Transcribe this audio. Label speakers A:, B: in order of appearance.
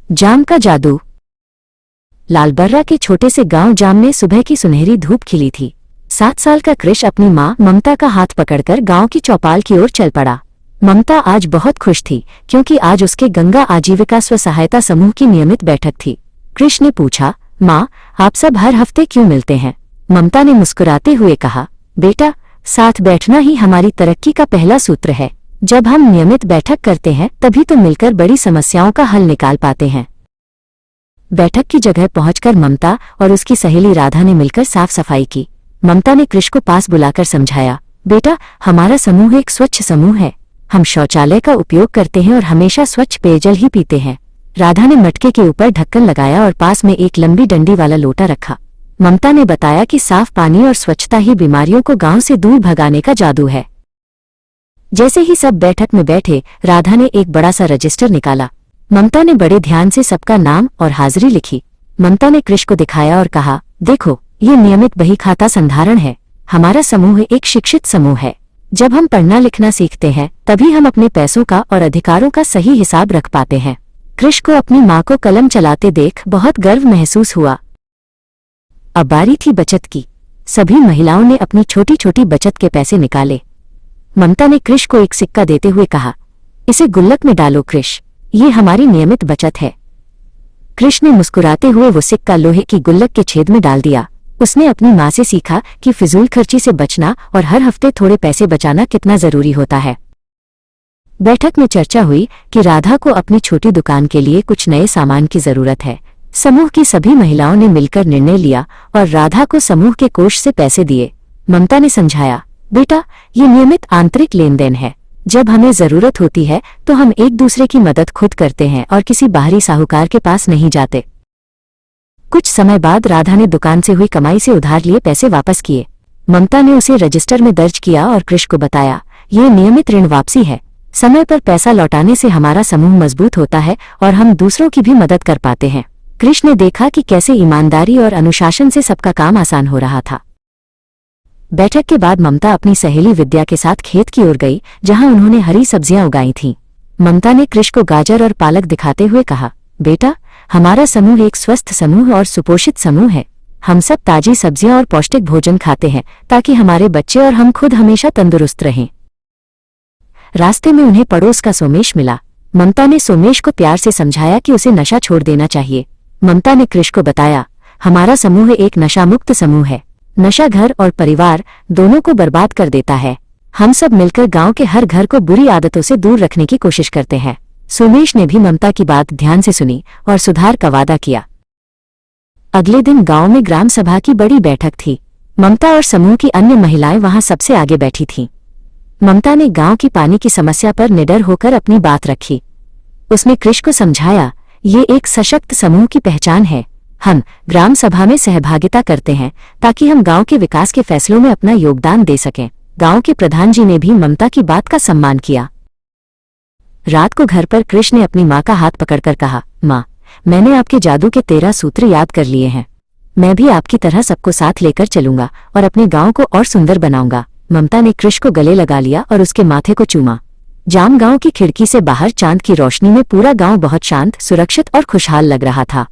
A: जाम का जादू। लालबर्रा के छोटे से गांव जाम में सुबह की सुनहरी धूप खिली थी। 7 साल का कृष अपनी माँ ममता का हाथ पकड़कर गांव की चौपाल की ओर चल पड़ा। ममता आज बहुत खुश थी क्योंकि आज उसके गंगा आजीविका स्व सहायता समूह की नियमित बैठक थी। कृष ने पूछा, माँ, आप सब हर हफ्ते क्यों मिलते हैं? ममता ने मुस्कुराते हुए कहा, बेटा, साथ बैठना ही हमारी तरक्की का पहला सूत्र है। जब हम नियमित बैठक करते हैं तभी तो मिलकर बड़ी समस्याओं का हल निकाल पाते हैं। बैठक की जगह पहुंचकर ममता और उसकी सहेली राधा ने मिलकर साफ सफाई की। ममता ने कृष को पास बुलाकर समझाया, बेटा, हमारा समूह एक स्वच्छ समूह है। हम शौचालय का उपयोग करते हैं और हमेशा स्वच्छ पेयजल ही पीते हैं। राधा ने मटके के ऊपर ढक्कन लगाया और पास में एक लंबी डंडी वाला लोटा रखा। ममता ने बताया कि साफ पानी और स्वच्छता ही बीमारियों को गांव से दूर भगाने का जादू है। जैसे ही सब बैठक में बैठे, राधा ने एक बड़ा सा रजिस्टर निकाला। ममता ने बड़े ध्यान से सबका नाम और हाजिरी लिखी। ममता ने कृष को दिखाया और कहा, देखो, ये नियमित बही खाता संधारण है। हमारा समूह एक शिक्षित समूह है। जब हम पढ़ना लिखना सीखते हैं तभी हम अपने पैसों का और अधिकारों का सही हिसाब रख पाते हैं। कृष को अपनी माँ को कलम चलाते देख बहुत गर्व महसूस हुआ। अब बारी थी बचत की। सभी महिलाओं ने अपनी छोटी छोटी बचत के पैसे निकाले। ममता ने कृष को एक सिक्का देते हुए कहा, इसे गुल्लक में डालो कृष, ये हमारी नियमित बचत है। कृष ने मुस्कुराते हुए वो सिक्का लोहे की गुल्लक के छेद में डाल दिया। उसने अपनी माँ से सीखा कि फिजूल खर्ची से बचना और हर हफ्ते थोड़े पैसे बचाना कितना जरूरी होता है। बैठक में चर्चा हुई कि राधा को अपनी छोटी दुकान के लिए कुछ नए सामान की जरूरत है। समूह की सभी महिलाओं ने मिलकर निर्णय लिया और राधा को समूह के कोष से पैसे दिए। ममता ने समझाया, बेटा, ये नियमित आंतरिक लेन देन है। जब हमें जरूरत होती है तो हम एक दूसरे की मदद खुद करते हैं और किसी बाहरी साहूकार के पास नहीं जाते। कुछ समय बाद राधा ने दुकान से हुई कमाई से उधार लिए पैसे वापस किए। ममता ने उसे रजिस्टर में दर्ज किया और कृष को बताया, ये नियमित ऋण वापसी है। समय पर पैसा लौटाने से हमारा समूह मजबूत होता है और हम दूसरों की भी मदद कर पाते हैं। कृष ने देखा कि कैसे ईमानदारी और अनुशासन से सबका काम आसान हो रहा था। बैठक के बाद ममता अपनी सहेली विद्या के साथ खेत की ओर गई, जहां उन्होंने हरी सब्जियां उगाई थीं। ममता ने कृष को गाजर और पालक दिखाते हुए कहा, बेटा, हमारा समूह एक स्वस्थ समूह और सुपोषित समूह है। हम सब ताजी सब्जियां और पौष्टिक भोजन खाते हैं ताकि हमारे बच्चे और हम खुद हमेशा तंदुरुस्त रहें। रास्ते में उन्हें पड़ोस का सोमेश मिला। ममता ने सोमेश को प्यार से समझाया कि उसे नशा छोड़ देना चाहिए। ममता ने कृष को बताया, हमारा समूह एक नशा मुक्त समूह है। नशा घर और परिवार दोनों को बर्बाद कर देता है। हम सब मिलकर गांव के हर घर को बुरी आदतों से दूर रखने की कोशिश करते हैं। सोमेश ने भी ममता की बात ध्यान से सुनी और सुधार का वादा किया। अगले दिन गांव में ग्राम सभा की बड़ी बैठक थी। ममता और समूह की अन्य महिलाएं वहां सबसे आगे बैठी थीं। ममता ने गांव की पानी की समस्या पर निडर होकर अपनी बात रखी। उसने कृष को समझाया, ये एक सशक्त समूह की पहचान है। हम ग्राम सभा में सहभागिता करते हैं ताकि हम गांव के विकास के फैसलों में अपना योगदान दे सकें। गांव के प्रधान जी ने भी ममता की बात का सम्मान किया। रात को घर पर कृष ने अपनी माँ का हाथ पकड़कर कहा, माँ, मैंने आपके जादू के 13 सूत्र याद कर लिए हैं। मैं भी आपकी तरह सबको साथ लेकर चलूंगा और अपने गांव को और सुंदर बनाऊंगा। ममता ने कृष को गले लगा लिया और उसके माथे को चूमा। जाम गांव की खिड़की से बाहर चांद की रोशनी में पूरा गांव बहुत शांत, सुरक्षित और खुशहाल लग रहा था।